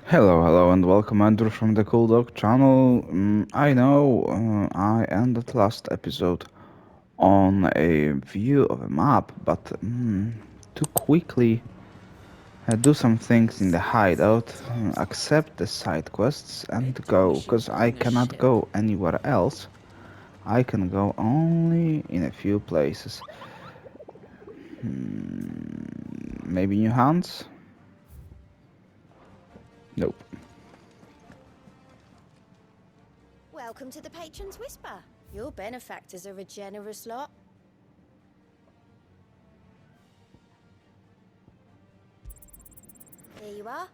Hello, and welcome, Andrew from the Cool Dog channel. I know I ended last episode on a view of a map, but to quickly do some things in the hideout, accept the side quests, and Maybe we go, should because I bring a cannot ship. go anywhere else. I can go only in a few places. Maybe New Hands? Nope. Welcome to the Patron's Whisper. Your benefactors are a generous lot. Here you are.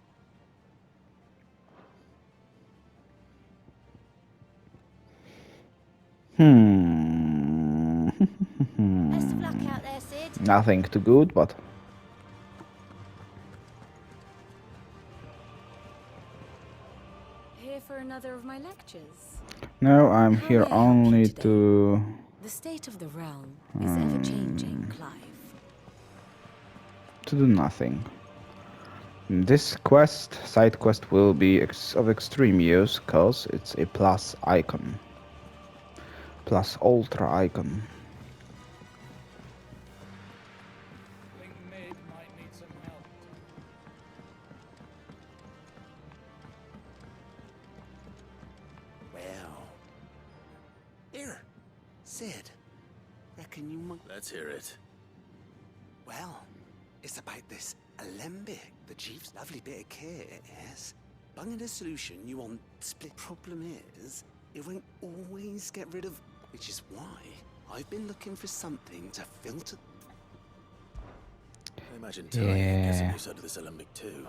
Hmm. Best of luck out there, Sid. Nothing too good, but Here for another of my lectures. no, I'm How here may I help you only today? to The state of the realm is ever-changing, Clive. do nothing. This side quest, will be of extreme use, cause it's a plus icon, plus ultra icon. Think Mid might need some help. Well, here, Sid. Reckon you might. Let's hear it. Well, it's about this alembic. The chief's lovely bit of kit, it is. Bunging a solution you want split. Problem is, it won't always get rid of. Which is why I've been looking for something to filter. I imagine Terry could get some Yeah. use out of this alembic too.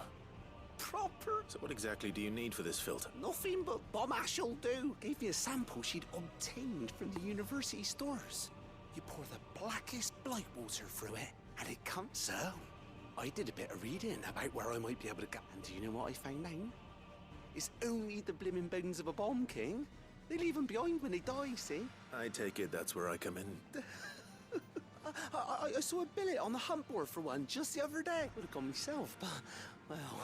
Proper. So what exactly do you need for this filter? Nothing but bomb ash'll do. Gave me a sample she'd obtained from the university stores. You pour the blackest blight water through it, and it comes out. I did a bit of reading about where I might be able to go. And do you know what I found out? It's only the blimmin' bones of a bomb king. They leave them behind when they die, see? I take it that's where I come in. I saw a billet on the hunt board for one just the other day. Would have gone myself, but, well,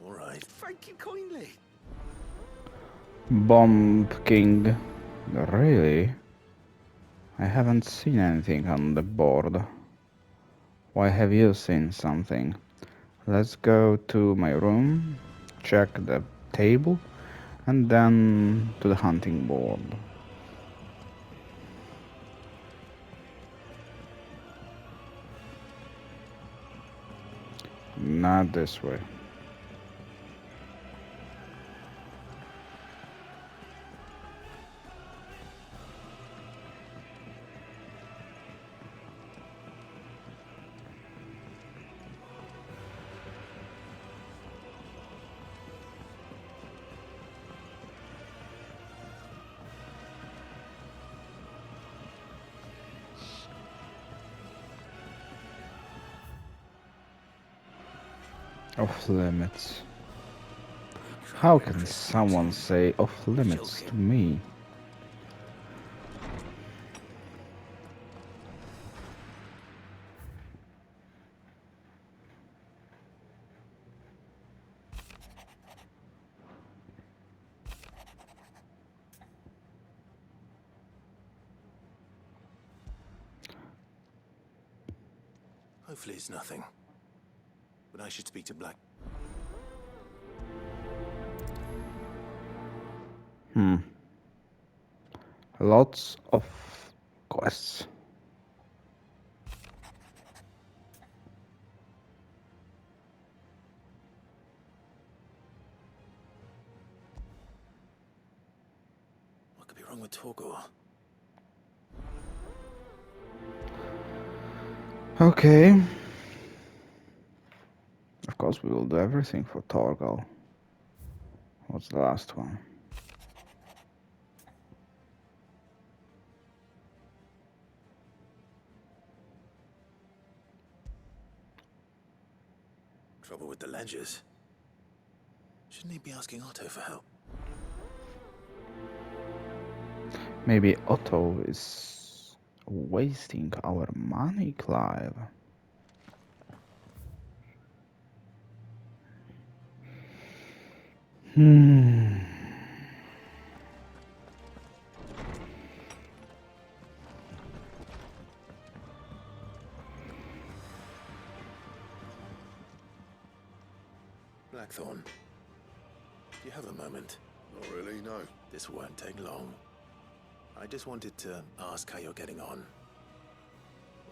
All right. thank you kindly. Bomb King. Really? I haven't seen anything on the board. Why have you seen something? Let's go to my room, check the table, and then to the hunting board. Not this way. Off limits. How can someone say off limits to me? Hopefully it's nothing. But I should speak to Black. Lots of quests. What could be wrong with Torgor? Okay. Of course, we will do everything for Torgal. What's the last one? Trouble with the ledgers. Shouldn't he be asking Otto for help? Maybe Otto is wasting our money, Clive. Hmm. Blackthorn, do you have a moment? Not really, no. This won't take long. I just wanted to ask how you're getting on.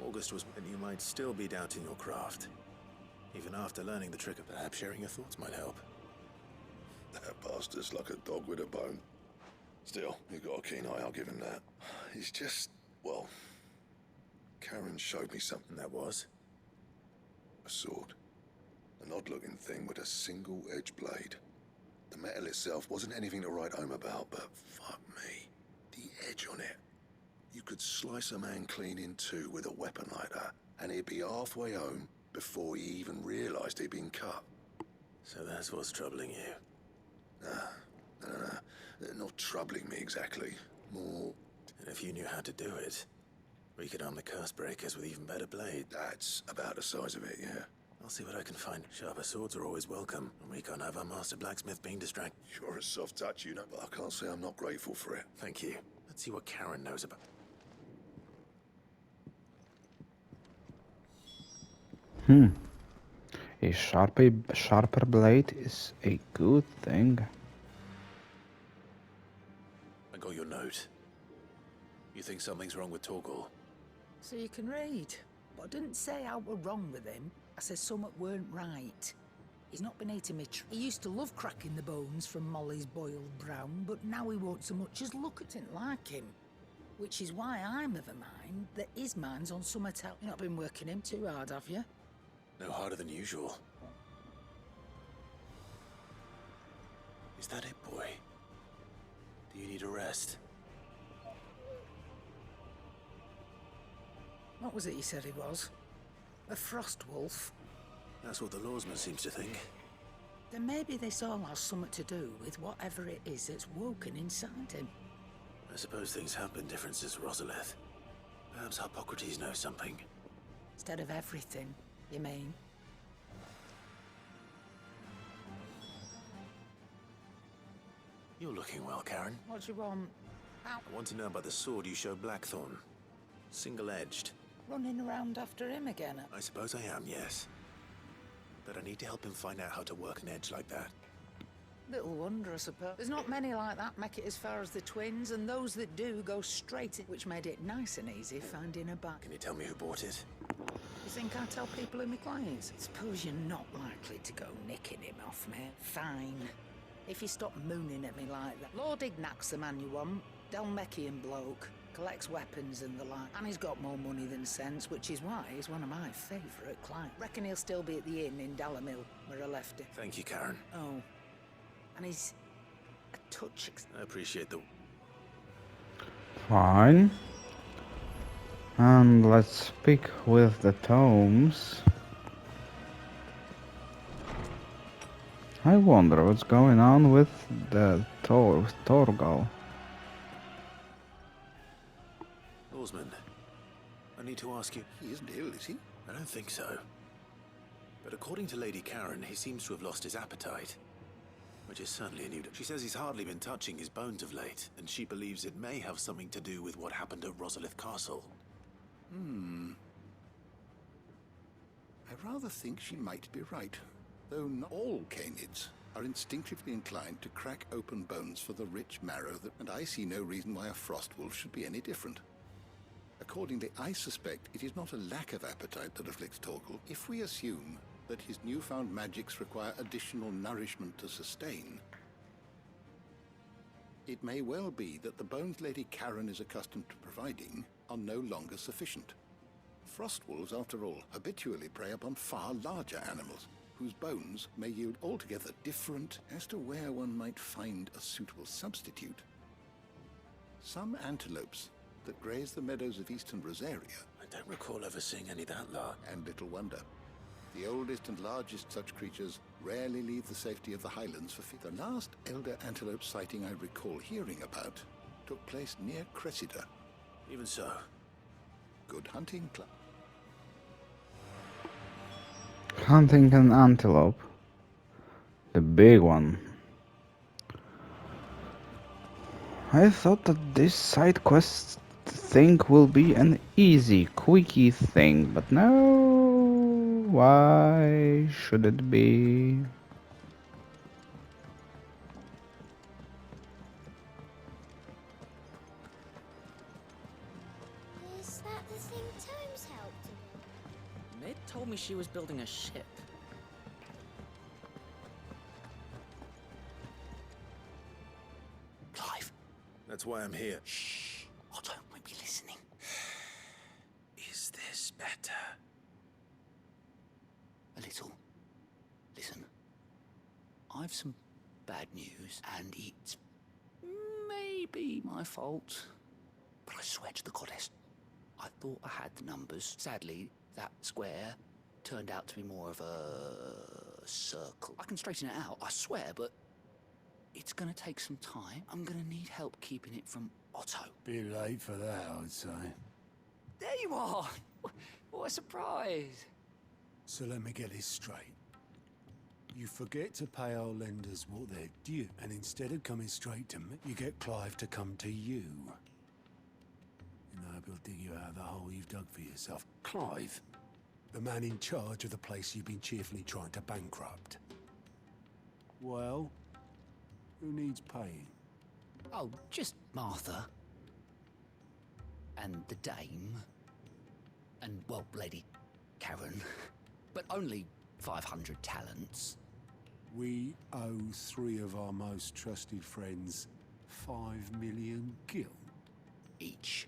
August was, and you might still be doubting your craft. Even after learning the trick of perhaps sharing your thoughts might help. That bastard's like a dog with a bone. Still, he got a keen eye, I'll give him that. He's just, well... Karen showed me something. That was? A sword. An odd-looking thing with a single-edged blade. The metal itself wasn't anything to write home about, but fuck me. The edge on it. You could slice a man clean in two with a weapon like that, and he'd be halfway home before he even realized he'd been cut. So that's what's troubling you. Nah. Not troubling me exactly. More... And if you knew how to do it, we could arm the curse breakers with even better blade. That's about the size of it, yeah. I'll see what I can find. Sharper swords are always welcome, and we can't have our master blacksmith being distracted. You're a soft touch, you know, but I can't say I'm not grateful for it. Thank you. Let's see what Karen knows about. A sharper blade is a good thing. I got your note. You think something's wrong with Torgal? So you can read. But I didn't say how we're wrong with him. I said something weren't right. He's not been eating me. He used to love cracking the bones from Molly's boiled brown, but now he won't so much as look at it like him. Which is why I'm of a mind that his mind's on summat else. You've not been working him too hard, have you? No harder than usual. Is that it, boy? Do you need a rest? What was it he said he was? A frost wolf? That's what the lawsman seems to think. Then maybe this all has something to do with whatever it is that's woken inside him. I suppose things have been different since Rosalith. Perhaps Hippocrates knows something. Instead of everything, you mean? You're looking well, Karen. What do you want? Ow. I want to know about the sword you showed Blackthorn. Single-edged. Running around after him again? I suppose I am, yes. But I need to help him find out how to work an edge like that. Little wonder, I suppose. There's not many like that make it as far as the twins, and those that do go straight in, which made it nice and easy finding a back. Can you tell me who bought it? You think I tell people who my clients? Suppose you're not likely to go nicking him off me. Fine. If you stop mooning at me like that. Lord Ignac's the man you want. Delmechian bloke. Collects weapons and the like. And he's got more money than sense, which is why he's one of my favourite clients. Reckon he'll still be at the inn in Dalamil, where I left him. Thank you, Karen. Oh. And he's a touch... I appreciate the... Fine. And let's speak with the tomes. I wonder what's going on with the Torgal. Lawsman, I need to ask you... He isn't ill, is he? I don't think so. But according to Lady Karen, he seems to have lost his appetite. Which is certainly a new... She says he's hardly been touching his bones of late, and she believes it may have something to do with what happened at Rosalith Castle. I rather think she might be right. Though not all canids are instinctively inclined to crack open bones for the rich marrow that... And I see no reason why a frost wolf should be any different. Accordingly, I suspect it is not a lack of appetite that afflicts Torgal. If we assume that his newfound magics require additional nourishment to sustain, it may well be that the bones Lady Karen is accustomed to providing are no longer sufficient. Frost wolves, after all, habitually prey upon far larger animals, whose bones may yield altogether different as to where one might find a suitable substitute. Some antelopes that graze the meadows of eastern Rosaria... I don't recall ever seeing any that large. And little wonder. The oldest and largest such creatures rarely leave the safety of the highlands for feed. The last elder antelope sighting I recall hearing about took place near Cressida. Even so. Good hunting club. Hunting an antelope. The big one. I thought that this side quest thing will be an easy, quickie thing, but no. Why should it be? Is that the thing Tomes helped him with? Mid told me she was building a ship. Clive, That's why I'm here. shh. Otto might be listening. Is this better? A little. Listen, I've some bad news, and it's maybe my fault. But I swear to the goddess, I thought I had the numbers. Sadly, that square turned out to be more of a circle. I can straighten it out, I swear, but it's gonna take some time. I'm gonna need help keeping it from Otto. Bit late for that, I'd say. There you are! What a surprise! So let me get this straight. You forget to pay our lenders what they're due, and instead of coming straight to me, you get Clive to come to you. You know, he'll dig you out of the hole you've dug for yourself. Clive, the man in charge of the place you've been cheerfully trying to bankrupt. Well, who needs paying? Oh, just Martha. And the dame. And, well, Lady Karen. But only 500 talents. We owe 3 of our most trusted friends 5 million gil. Each.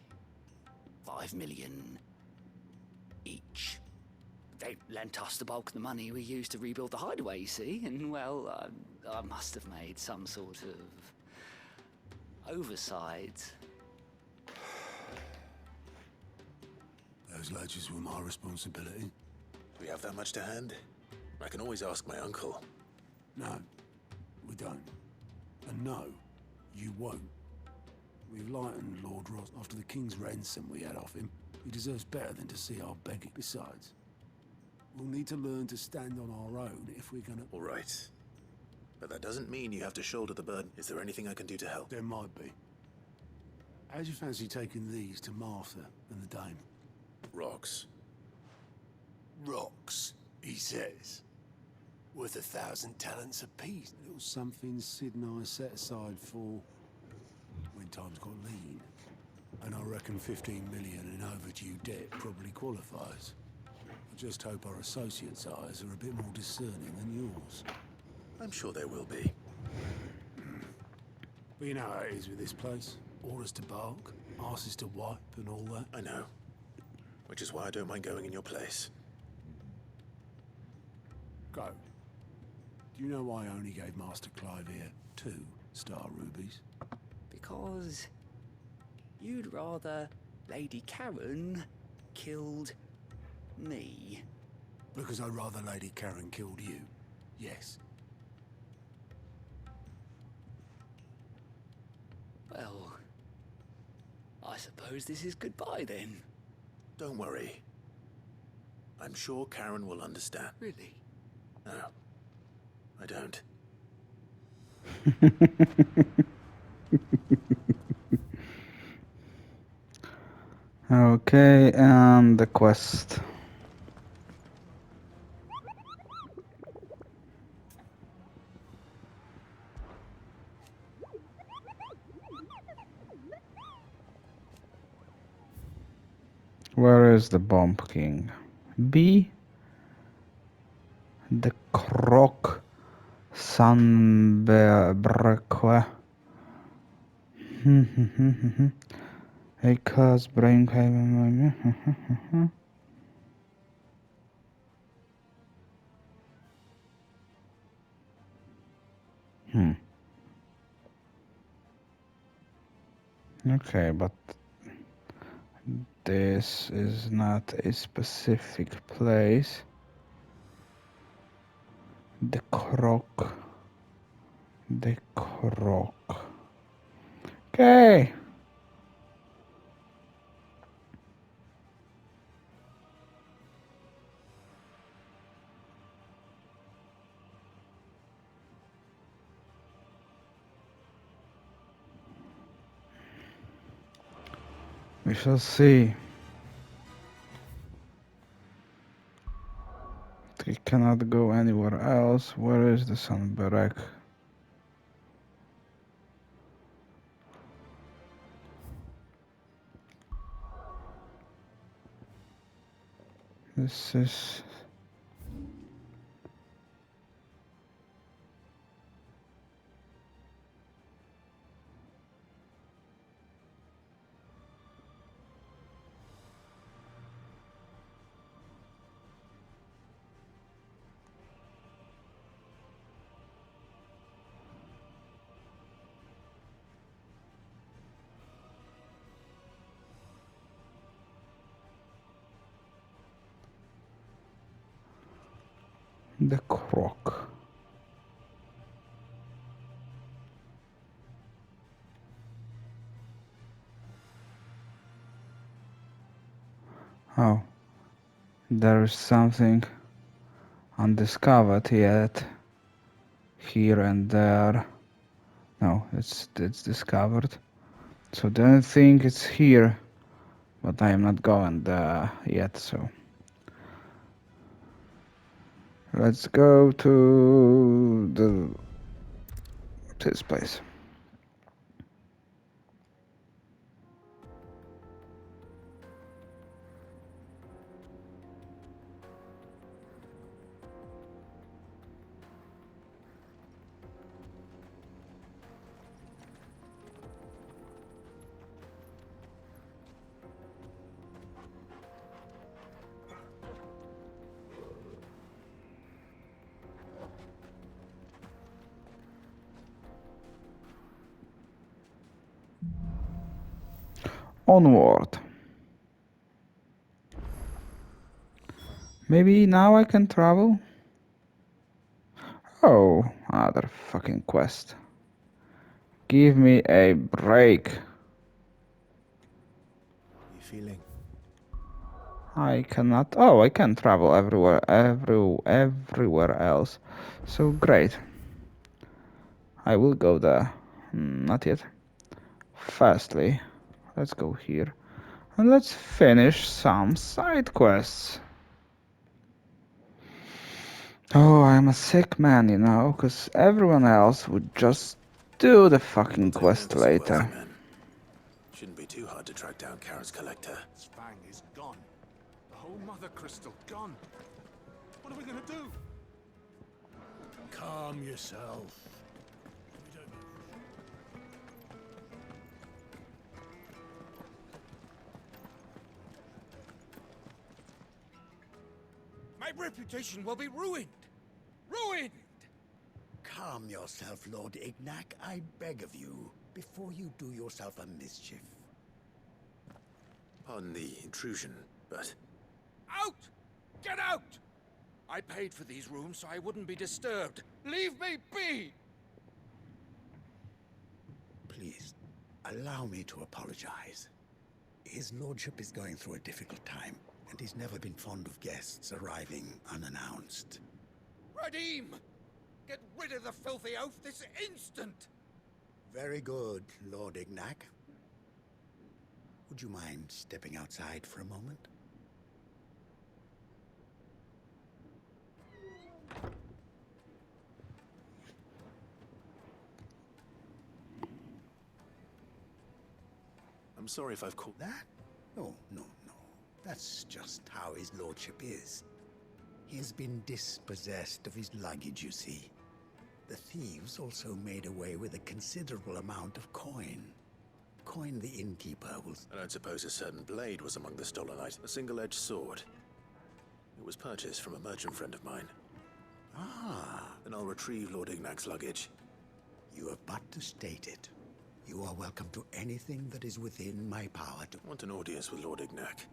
5 million each. They lent us the bulk of the money we used to rebuild the hideaway, you see, and, well, I must have made some sort of oversight. Those ledgers were my responsibility. Do we have that much to hand? I can always ask my uncle. No, we don't. And no, you won't. We've lightened Lord Ross after the king's ransom we had off him. He deserves better than to see our begging. Besides, we'll need to learn to stand on our own if we're gonna... All right. But that doesn't mean you have to shoulder the burden. Is there anything I can do to help? There might be. How'd you fancy taking these to Martha and the dame? Rocks. Rocks, he says. Worth 1,000 talents apiece. Little something Sid and I set aside for when times got lean. And I reckon 15 million in overdue debt probably qualifies. I just hope our associates' eyes are a bit more discerning than yours. I'm sure there will be. But you know how it is with this place. Orders to bark, asses to wipe and all that. I know. Which is why I don't mind going in your place. Go. Do you know why I only gave Master Clive here 2 star rubies? Because you'd rather Lady Karen killed me. Because I'd rather Lady Karen killed you. Yes. Well, I suppose this is goodbye then. Don't worry. I'm sure Karen will understand. Really? No, I don't. Okay, and the quest. Where is the Bomb King? B. The Croc Sunberque. Because brain Okay, but this is not a specific place. The Croc. The Croc. Okay. We shall see. We cannot go anywhere else. Where is the Sun Barrack? This is... the Croc. Oh, there is something undiscovered yet. Here and there. No, it's discovered. So don't think it's here, but I am not going there yet. So let's go to this place. Onward. Maybe now I can travel? Oh, another fucking quest. Give me a break. How are you feeling? I cannot. Oh, I can travel everywhere else. So great. I will go there. Not yet. Firstly, let's go here. And let's finish some side quests. Oh, I'm a sick man, you know, because everyone else would just do the fucking quest later. Shouldn't be too hard to track down Karen's collector. Fang is gone. The whole mother crystal gone. What are we gonna do? Calm yourself. My reputation will be ruined! Ruined! Calm yourself, Lord Ignac, I beg of you, before you do yourself a mischief. Pardon the intrusion, but... Out! Get out! I paid for these rooms so I wouldn't be disturbed. Leave me be! Please, allow me to apologize. His lordship is going through a difficult time, and he's never been fond of guests arriving unannounced. Radim! Get rid of the filthy oaf this instant! Very good, Lord Ignac. Would you mind stepping outside for a moment? I'm sorry if I've called... That? No. That's just how his lordship is. He has been dispossessed of his luggage, you see. The thieves also made away with a considerable amount of coin. Coin the innkeeper will... I don't suppose a certain blade was among the stolen items. A single-edged sword. It was purchased from a merchant friend of mine. Ah. Then I'll retrieve Lord Ignac's luggage. You have but to state it. You are welcome to anything that is within my power to... I want an audience with Lord Ignac.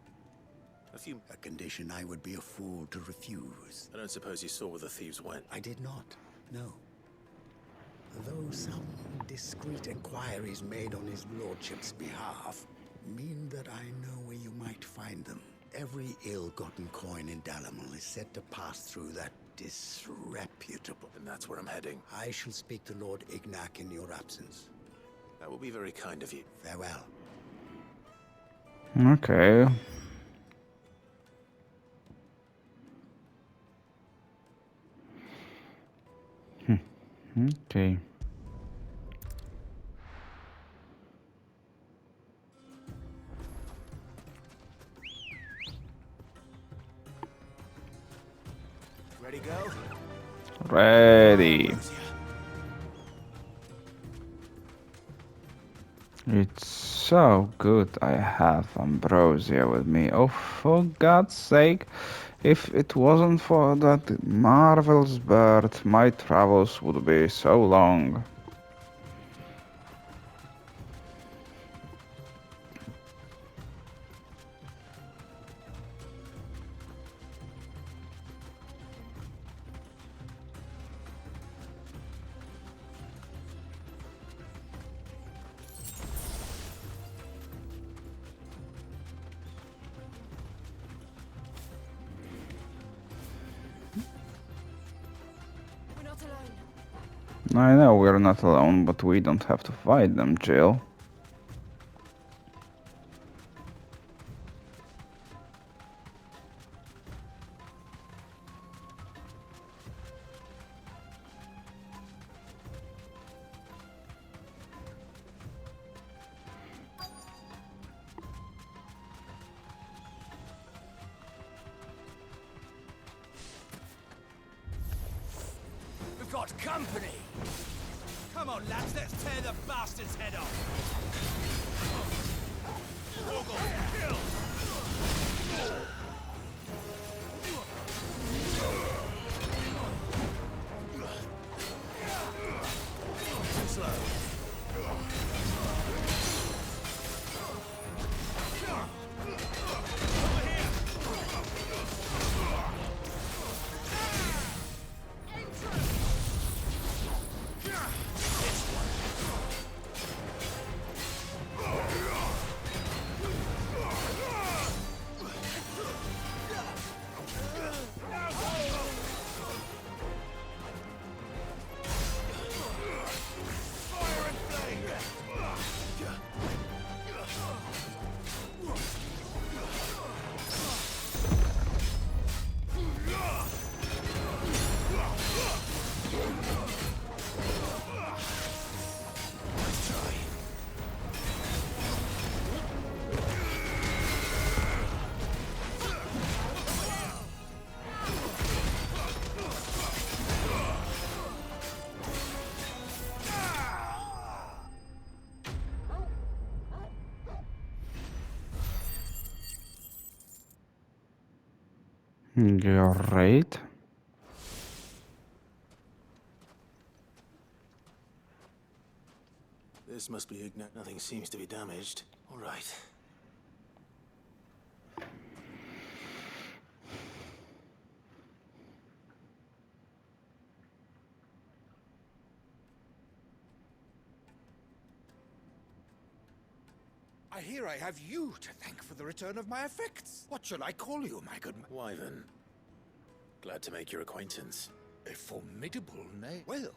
A condition I would be a fool to refuse. I don't suppose you saw where the thieves went? I did not, no. Though some discreet inquiries made on his lordship's behalf mean that I know where you might find them. Every ill-gotten coin in Dalamil is said to pass through that disreputable... And that's where I'm heading. I shall speak to Lord Ignac in your absence. That will be very kind of you. Farewell. Okay. Okay. Ready, go? Ready. It's so good I have Ambrosia with me. Oh, for God's sake. If it wasn't for that marvelous bird, my travels would be so long. We're not alone. I know we're not alone, but we don't have to fight them, Jill. We've got company! Come on, lads, let's tear the bastard's head off! Woggle, kill! Too slow. Great. This must be Ignat. Nothing seems to be damaged. All right. I hear I have you to thank for the return of my effects. What shall I call you, my good Wyvern. Glad to make your acquaintance. A formidable name. Well,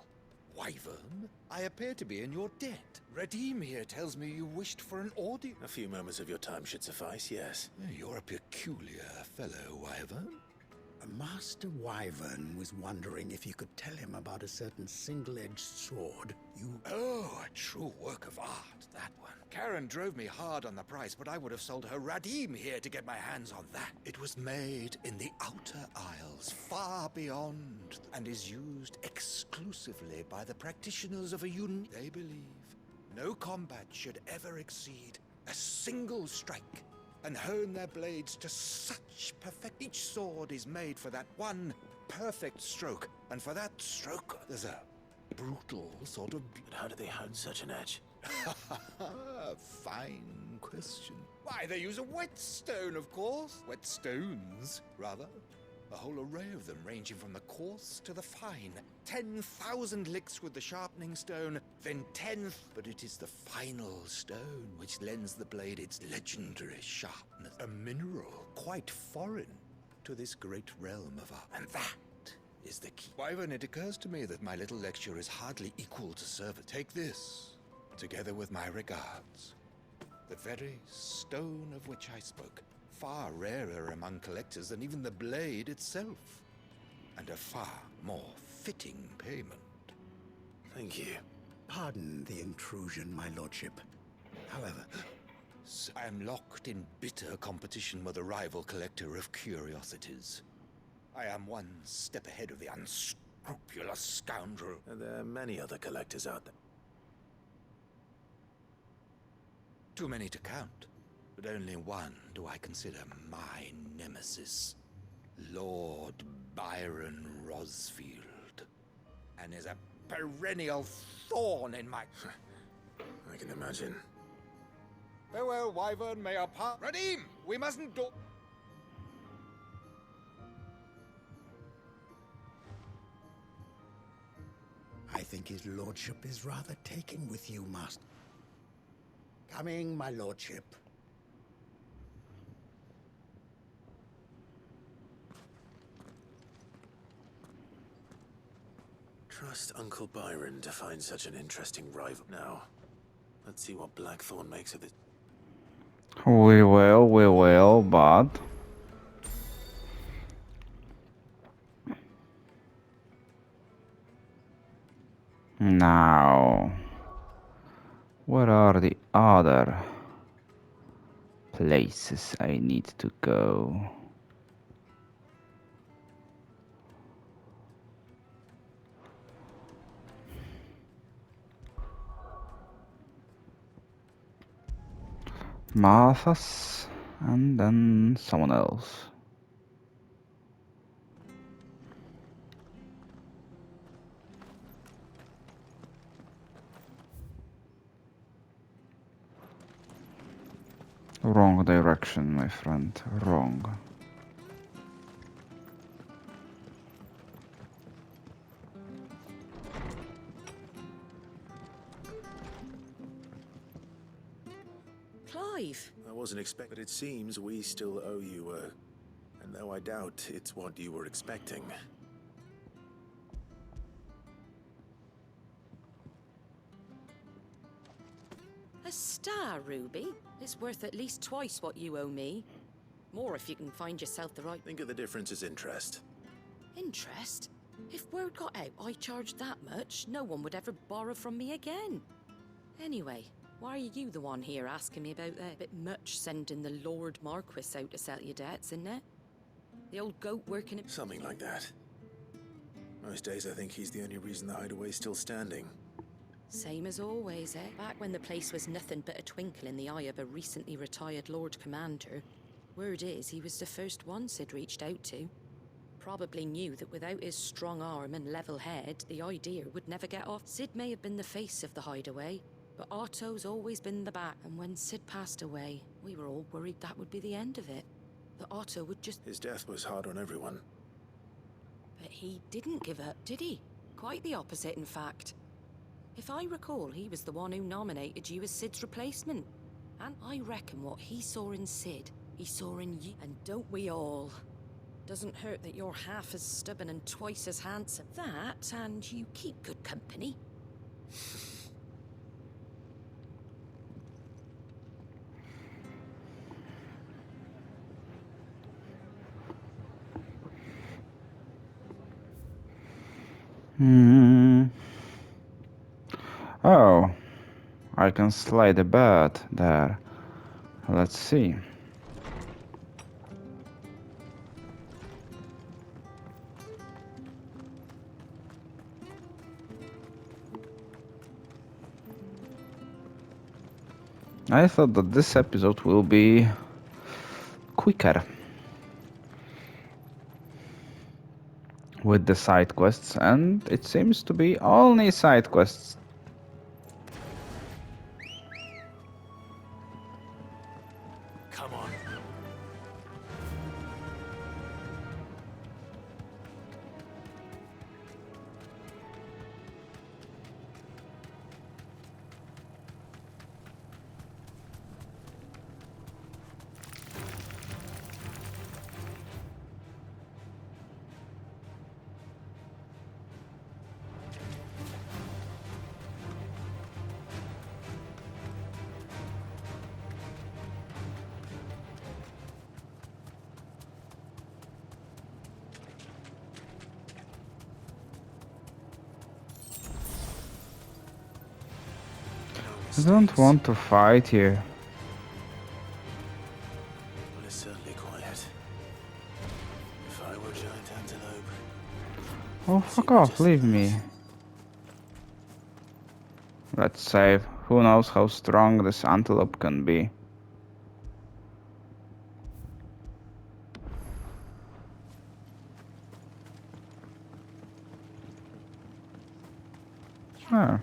Wyvern, I appear to be in your debt. Redeem here tells me you wished for an audience. A few moments of your time should suffice, yes. You're a peculiar fellow, Wyvern. Master Wyvern was wondering if you could tell him about a certain single-edged sword you... Oh, a true work of art, that one. Karen drove me hard on the price, but I would have sold her Radim here to get my hands on that. It was made in the Outer Isles, far beyond, and is used exclusively by the practitioners of a They believe no combat should ever exceed a single strike, and hone their blades to such perfect. Each sword is made for that one perfect stroke, and for that stroke, there's a brutal sort of... But how do they hone such an edge? Fine question. Why, they use a whetstone, of course. Whetstones, rather. A whole array of them, ranging from the coarse to the fine. 10,000 licks with the sharpening stone, then 10th. But it is the final stone which lends the blade its legendary sharpness. A mineral quite foreign to this great realm of art. And that is the key. Wyvern, it occurs to me that my little lecture is hardly equal to service. Take this, together with my regards. The very stone of which I spoke. Far rarer among collectors than even the blade itself. And a far more fitting payment. Thank you. Pardon the intrusion, my lordship. However, I am locked in bitter competition with a rival collector of curiosities. I am one step ahead of the unscrupulous scoundrel. And there are many other collectors out there. Too many to count, but only one do I consider my nemesis. Lord Byron Rosfield. And is a perennial thorn in my... I can imagine. Farewell, Wyvern, may our part... Radim! We mustn't do... I think his lordship is rather taken with you, master. Coming, my lordship. Trust Uncle Byron to find such an interesting rival. Now, let's see what Blackthorn makes of it. We will, but... Now... Where are the other places I need to go? Martha's, and then someone else. Wrong direction, my friend. Wrong. Clive! I wasn't expecting, but it seems we still owe you and though I doubt it's what you were expecting. A star, Ruby? It's worth at least twice what you owe me. More if you can find yourself the right... Think of the difference as interest. Interest? If word got out I charged that much, no one would ever borrow from me again. Anyway, why are you the one here asking me about that? A bit much sending the Lord Marquis out to settle your debts, isn't it? The old goat working at... Something like that. Most days I think he's the only reason the hideaway's still standing. Same as always, eh? Back when the place was nothing but a twinkle in the eye of a recently retired Lord Commander, word is he was the first one Sid reached out to. Probably knew that without his strong arm and level head, the idea would never get off. Sid may have been the face of the hideaway, but Otto's always been the back. And when Sid passed away, we were all worried that would be the end of it. That Otto would just... His death was hard on everyone. But he didn't give up, did he? Quite the opposite, in fact. If I recall, he was the one who nominated you as Sid's replacement. And I reckon what he saw in Sid, he saw in you. And don't we all? Doesn't hurt that you're half as stubborn and twice as handsome. That, and you keep good company. Oh, I can slide a bird there. Let's see. I thought that this episode will be quicker with the side quests, and it seems to be only side quests. Come on. I don't want to fight you. Well, it's certainly quiet. If I were giant antelope. Oh, fuck off, leave me. Let's save. Who knows how strong this antelope can be. Oh. I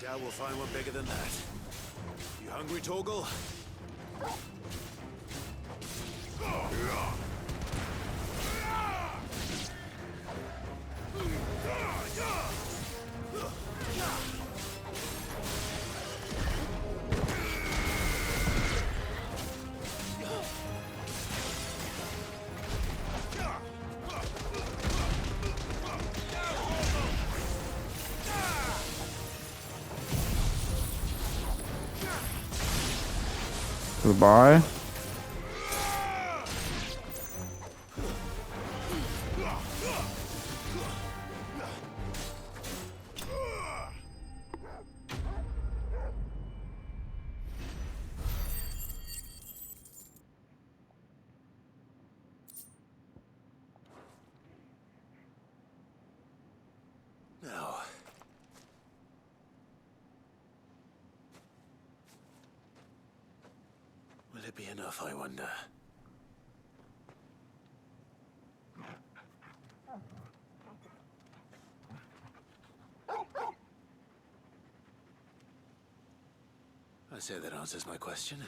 doubt we'll find one bigger than that. You hungry, Torgal? Goodbye. No. Will it be enough, I wonder? I say that answers my question.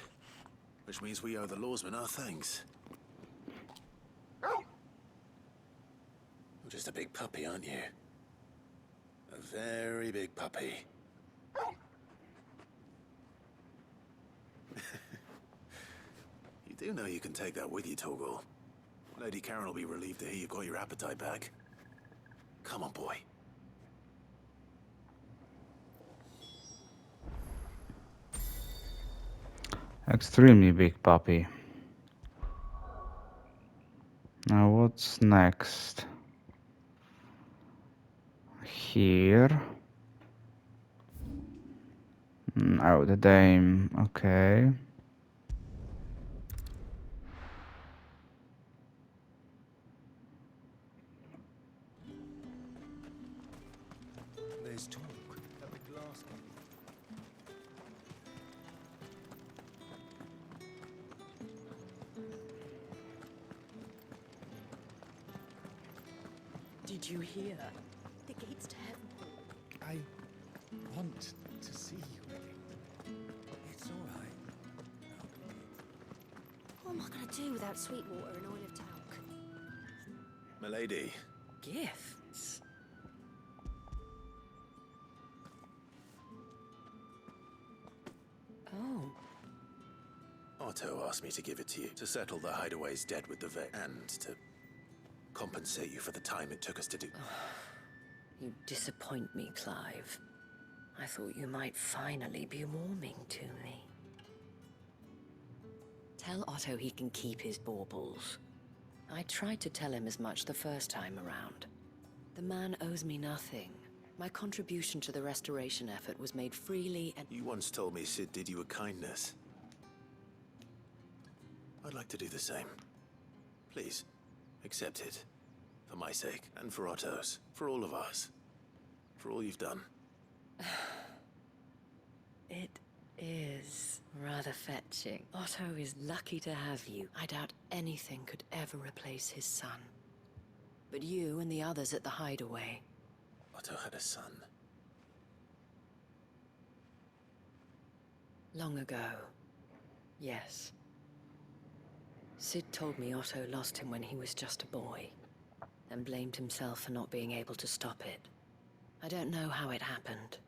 Which means we owe the lawsmen our thanks. You're just a big puppy, aren't you? A very big puppy. You do know you can take that with you, Torgal. Lady Karen will be relieved to hear you've got your appetite back. Come on, boy. Extremely big puppy. Now what's next? Here. Oh, the dame. Okay. There's talk at the glass cave. Did you hear? The gates to heaven. I want to see you again. It's all right. What am I going to do without sweet water and oil of talc? Milady. Gifts? Oh. Otto asked me to give it to you, to settle the hideaway's debt with the vet, and to compensate you for the time it took us to do. You disappoint me, Clive. I thought you might finally be warming to me. Tell Otto he can keep his baubles. I tried to tell him as much the first time around. The man owes me nothing. My contribution to the restoration effort was made freely and... You once told me Sid did you a kindness. I'd like to do the same. Please, accept it. For my sake, and for Otto's. For all of us. For all you've done. It is rather fetching. Otto is lucky to have you. I doubt anything could ever replace his son. But you and the others at the hideaway... Otto had a son. Long ago. Yes. Sid told me Otto lost him when he was just a boy, and blamed himself for not being able to stop it. I don't know how it happened,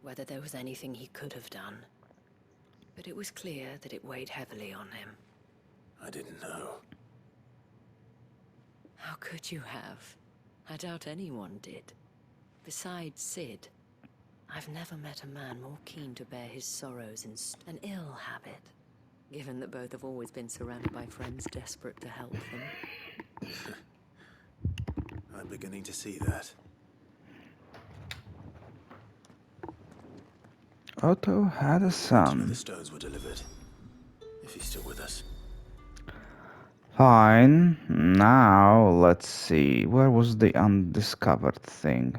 whether there was anything he could have done, but it was clear that it weighed heavily on him. I didn't know. How could you have? I doubt anyone did. Besides Sid, I've never met a man more keen to bear his sorrows in an ill habit, given that both have always been surrounded by friends desperate to help them. I'm beginning to see that. Otto had a That's where son. the stones were delivered. If he's still with us. Fine. Now, let's see. Where was the undiscovered thing?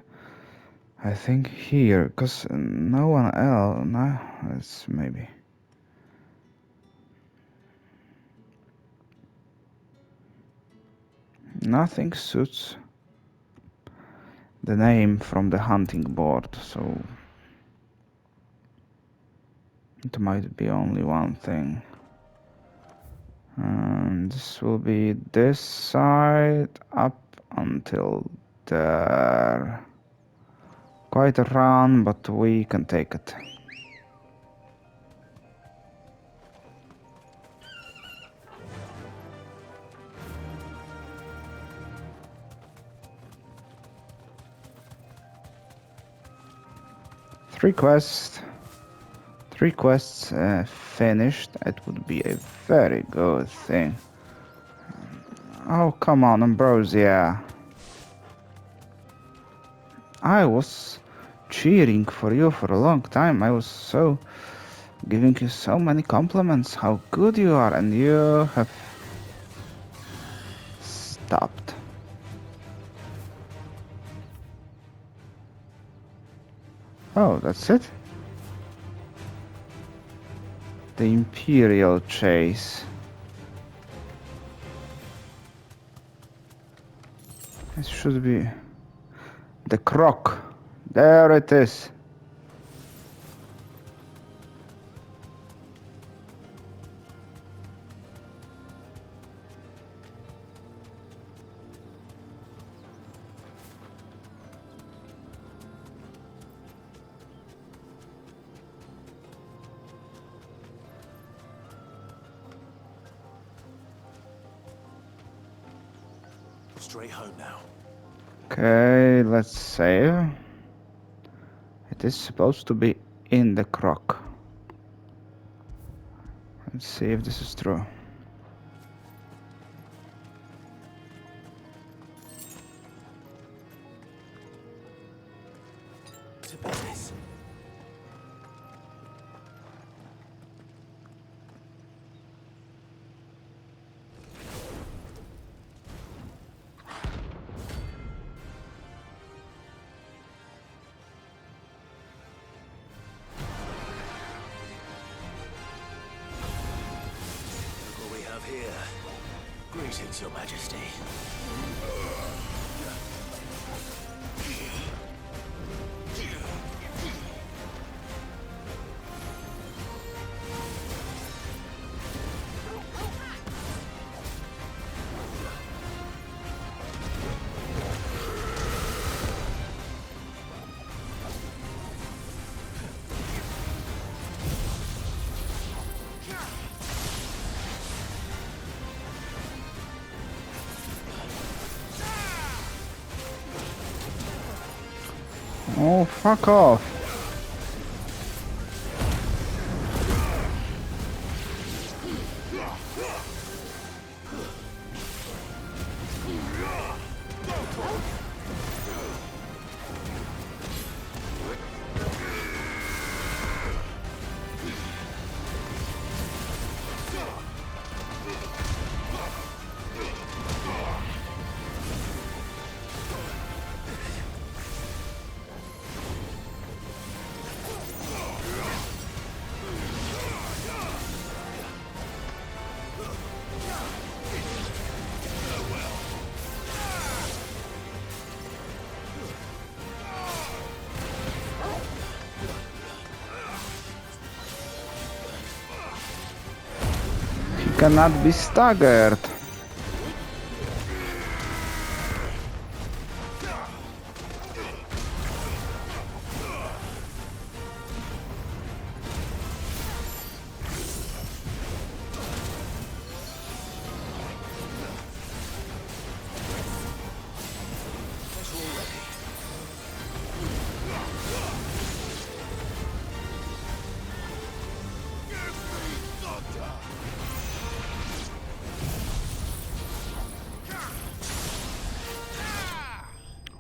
I think here, because no one else... No, it's maybe... Nothing suits the name from the hunting board, so... It might be only one thing. And this will be this side up until there. Quite a run, but we can take it. Three quests finished. It would be a very good thing. Oh, come on, Ambrosia. I was cheering for you for a long time. I was so giving you so many compliments how good you are, and you have stopped. Oh, that's it? The Imperial Chase. It should be the croc. There it is. Straight home now. Okay, let's save. It is supposed to be in the croc. Let's see if this is true. To business. Look what we have here. Greetings, Your Majesty. Oh, fuck off. He cannot be staggered.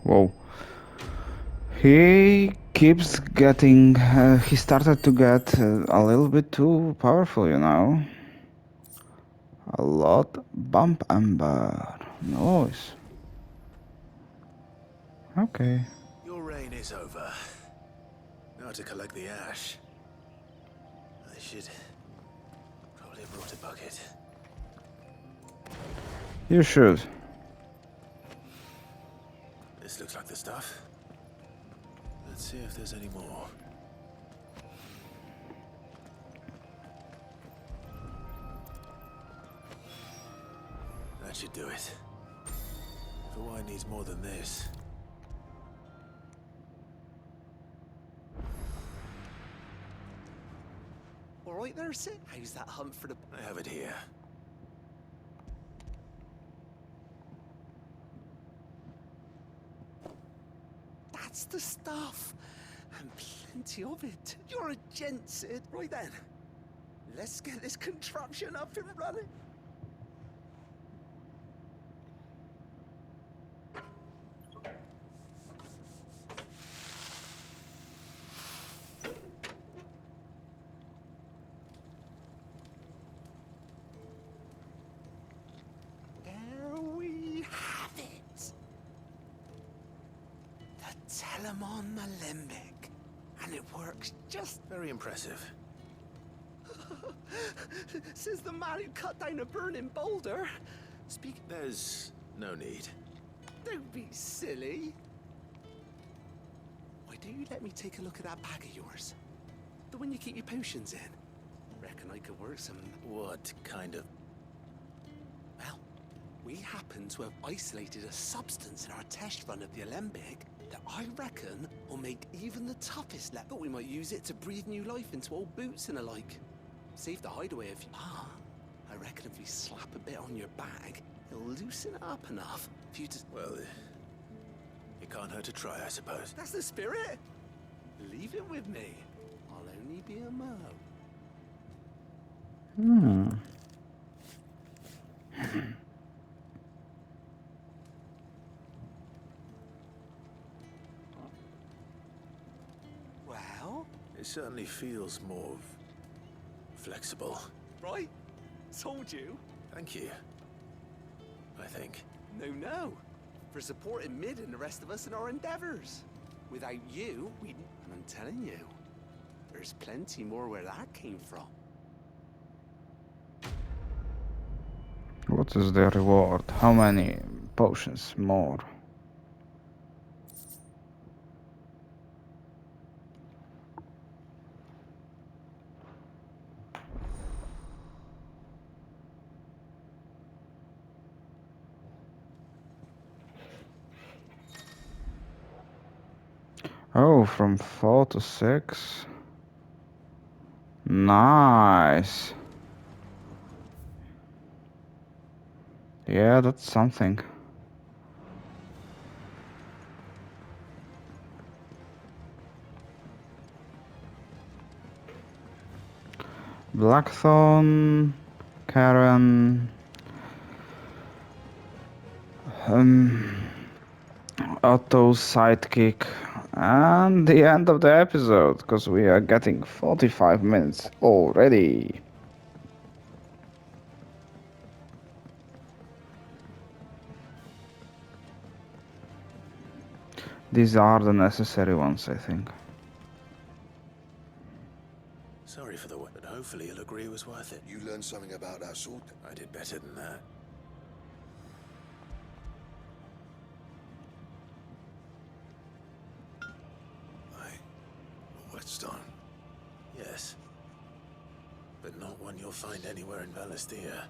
Whoa. He keeps getting. He started to get a little bit too powerful, you know. A lot bump amber noise. Okay. Your reign is over. Now to collect the ash. I should probably have brought a bucket. You should. This looks like the stuff. Let's see if there's any more. That should do it. The wine needs more than this. All right there, Sid. How's that hunt for the... I have it here. That's the stuff. And plenty of it. You're a gent, Sid. Right then. Let's get this contraption up and running. There we have it. The Telemon Alembic. And it works just... Very impressive. Says the man who cut down a burning boulder. There's no need. Don't be silly. Why don't you let me take a look at that bag of yours? The one you keep your potions in. Reckon I could work some... What kind of... Well, we happen to have isolated a substance in our test run of the Alembic that I reckon will make even the toughest lep. But we might use it to breathe new life into old boots and the like. Save the hideaway if you... Ah, I reckon if we slap a bit on your bag, it'll loosen it up enough for you to... Well, it can't hurt to try, I suppose. That's the spirit! Leave it with me. I'll only be a mo. Well? It certainly feels more... flexible. Right? Told you. Thank you. I think. No. For supporting Mid and the rest of us in our endeavors. Without you, we'd... And I'm telling you, there's plenty more where that came from. What is the reward? How many potions more? Oh, from 4 to 6. Nice. Yeah, that's something. Blackthorn, Karen, Otto's sidekick, and the end of the episode, because we are getting 45 minutes already. These are the necessary ones, I think. Sorry for the way, but hopefully you'll agree it was worth it. You learned something about that sword? I did better than that. A whetstone? Yes. But not one you'll find anywhere in Valistia.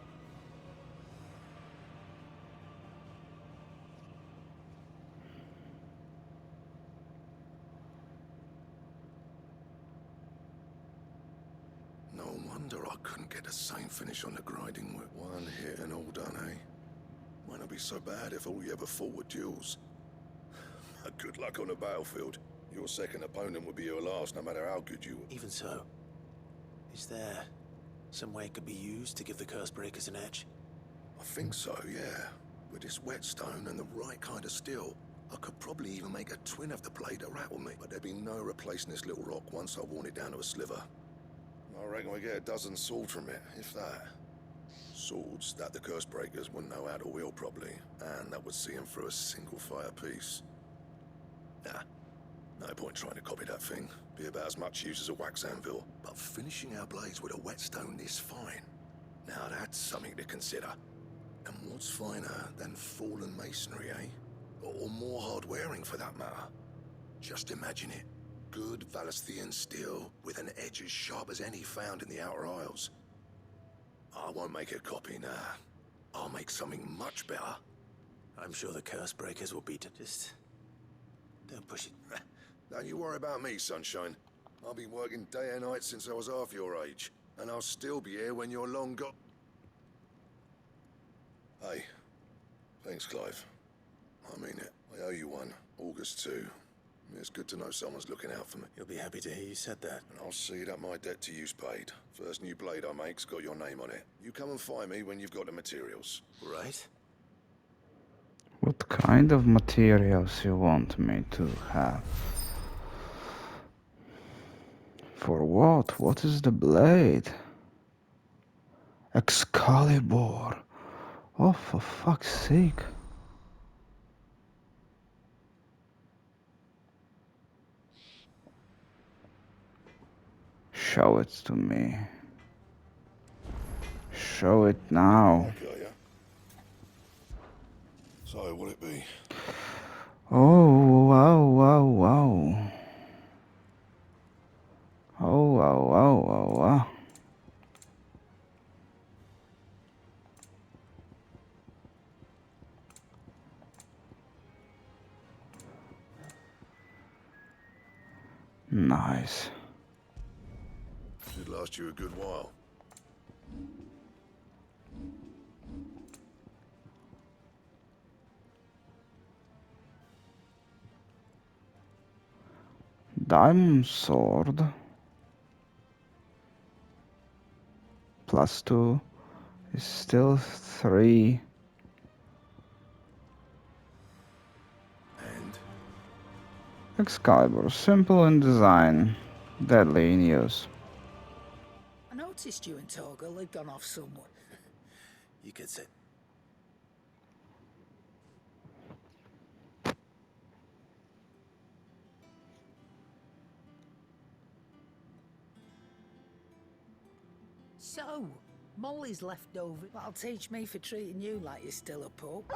No wonder I couldn't get the same finish on the grinding whip. One hit and all done, eh? Might not be so bad if all you ever fought were duels. Good luck on the battlefield. Your second opponent would be your last, no matter how good you were. Even so, is there some way it could be used to give the curse breakers an edge? I think so, yeah. With this whetstone and the right kind of steel, I could probably even make a twin of the blade to rattle me, but there'd be no replacing this little rock once I worn it down to a sliver. I reckon we get a dozen swords from it, if that. Swords that the curse breakers wouldn't know how to wield properly, and that would see them through a single fire piece. Nah, no point trying to copy that thing. Be about as much use as a wax anvil. But finishing our blades with a whetstone this fine, now that's something to consider. And what's finer than fallen masonry, eh? Or more hard-wearing, for that matter. Just imagine it. Good Valisthian steel with an edge as sharp as any found in the Outer Isles. I won't make a copy, nah. I'll make something much better. I'm sure the curse breakers will beat it. Just don't push it. Don't you worry about me, Sunshine. I've been working day and night since I was half your age, and I'll still be here when you're long gone. Hey, thanks, Clive. I mean it. I owe you one. August too. It's good to know someone's looking out for me. You'll be happy to hear you said that. And I'll see that my debt to you's paid. First new blade I make's got your name on it. You come and find me when you've got the materials. Right? What kind of materials you want me to have? For what? What is the blade? Excalibur. Oh, for fuck's sake. Show it to me. Show it now. Okay, yeah. So, what'll it be? Oh, wow, wow, wow. Oh, wow, wow, wow, wow. Nice. Should last you a good while. Diamond sword. +2 is still 3. And? Excalibur, simple in design, deadly in use. I noticed you and Torgal had gone off somewhere. You could sit. So, Molly's left over. That'll teach me for treating you like you're still a pup.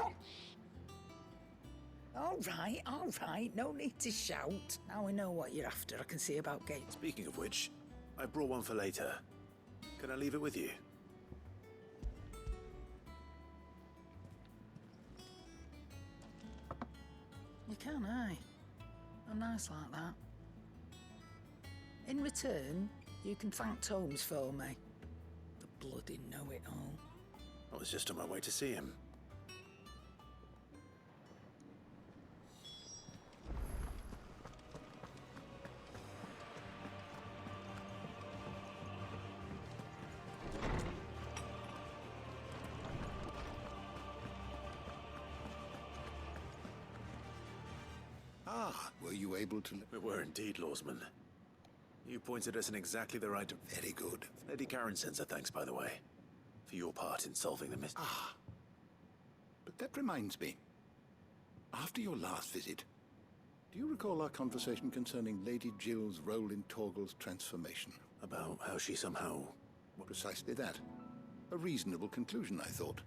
All right, no need to shout. Now we know what you're after. I can see about gates. Speaking of which, I brought one for later. Can I leave it with you? You can, aye. I'm nice like that. In return, you can thank Tomes for me. The bloody know-it-all. I was just on my way to see him. Ah, were you able to... We were indeed, Lawsman. You pointed us in exactly the right... Very good. Lady Karen sends her thanks, by the way, for your part in solving the mystery. Ah. But that reminds me. After your last visit, do you recall our conversation concerning Lady Jill's role in Torgal's transformation? About how she somehow... Precisely that. A reasonable conclusion, I thought.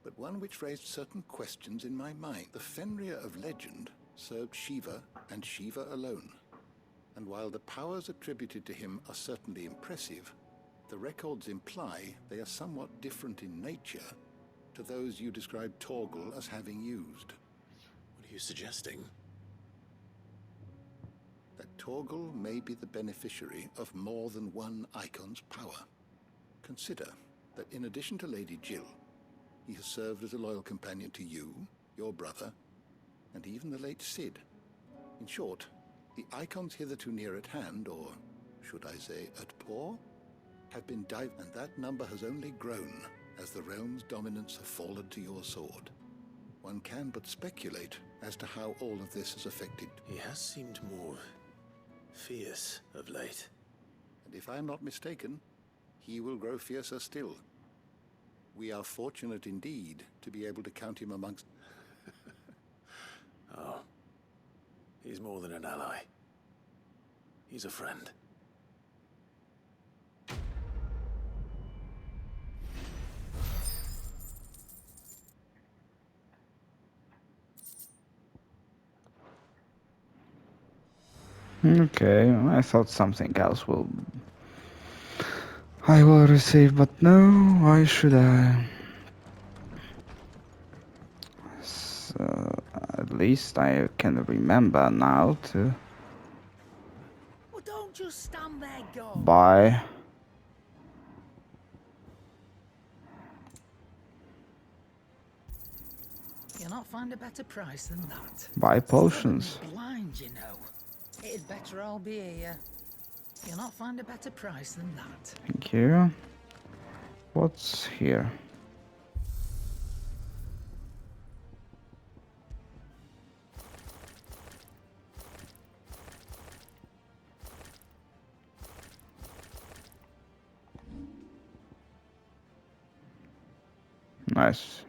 But one which raised certain questions in my mind. The Fenrir of legend served Shiva and Shiva alone. And while the powers attributed to him are certainly impressive, the records imply they are somewhat different in nature to those you described Torgal as having used. What are you suggesting? That Torgal may be the beneficiary of more than one icon's power. Consider that in addition to Lady Jill, he has served as a loyal companion to you, your brother, and even the late Cid. In short, the icons hitherto near at hand, or should I say at paw, have been dived, and that number has only grown as the realm's dominance have fallen to your sword. One can but speculate as to how all of this has affected. He has seemed more fierce of late. And if I'm not mistaken, he will grow fiercer still. We are fortunate indeed to be able to count him amongst... Oh. He's more than an ally. He's a friend. Okay, I thought something else I will receive, but no, why should I? So, at least I can remember now to Well, don't just stand there, go. buy. You'll not find a better price than that. Buy potions. You're blind, you know. It'd better all be here. You'll not find a better price than that. Thank you. What's here? Nice.